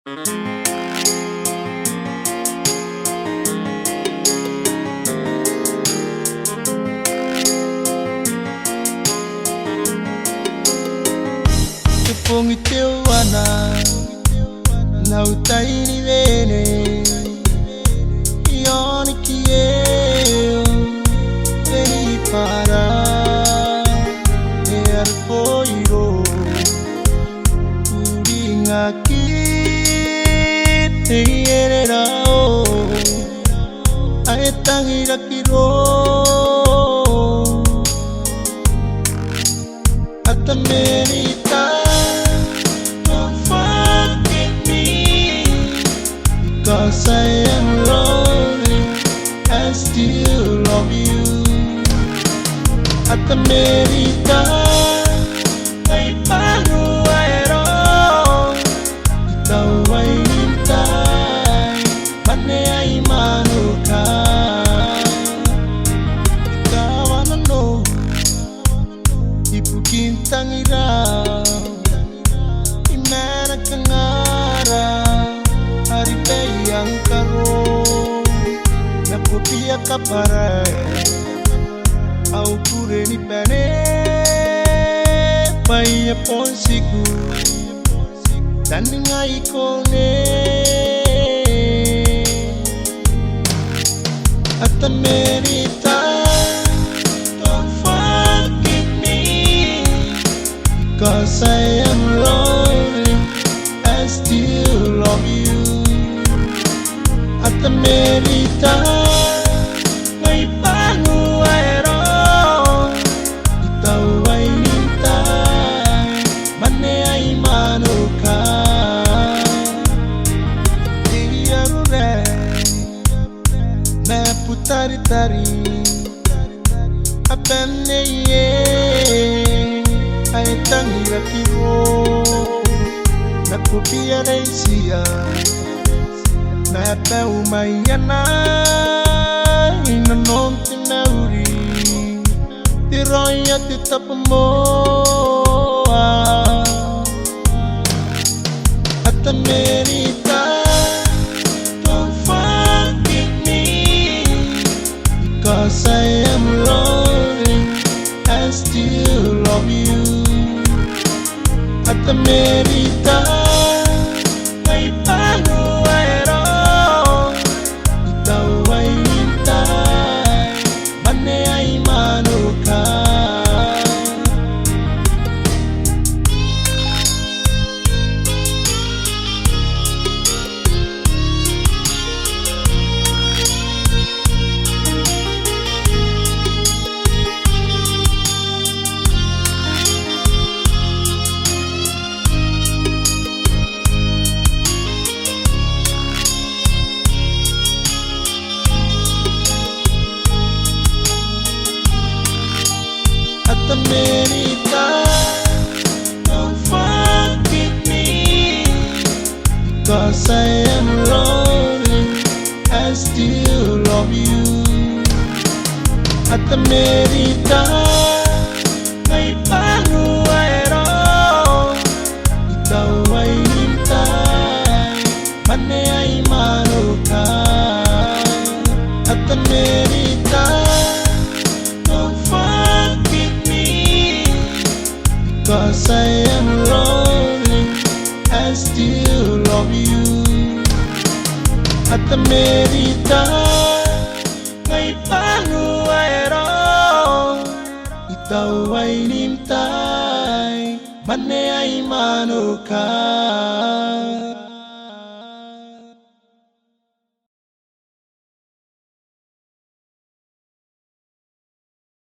Pongi teu ana na utaini vene ioni que eu veni para er poiro uringa ki te erera o aetangira kiro atamerita. Cause I am lonely, I still love you. At the merita, ay paano aero. Ikaw ay hintay, mane ay manuka. Ikaw ano, ipukintang iraw, imenak kang araw. Yang karo na popia kapare au kure ni pene pai ponsiku daninga ikone atamerita. Don't forget me, cause I am lonely, I still love you. At the merita, may paano aero. Ikaw ay hintay, mane ay manuka. Iyarure, na putari-tari, apene ye, ay tangira kiro, na kupia na isiya. Na pau maiana ina non te nauri ti roia ti tapamoa at the merita. Don't forget me, cause I am lonely, I still love you. At the merita, may paano aero. Merita, don't forget me, cause I am lonely, I still love you. At the merita, may paano aero. Ikaw ay hintay, mane ay manuka. At the merita, cause I am lonely, I still love you. At the merita, may paano aero. Ikaw ay hintay, mane ay manuka.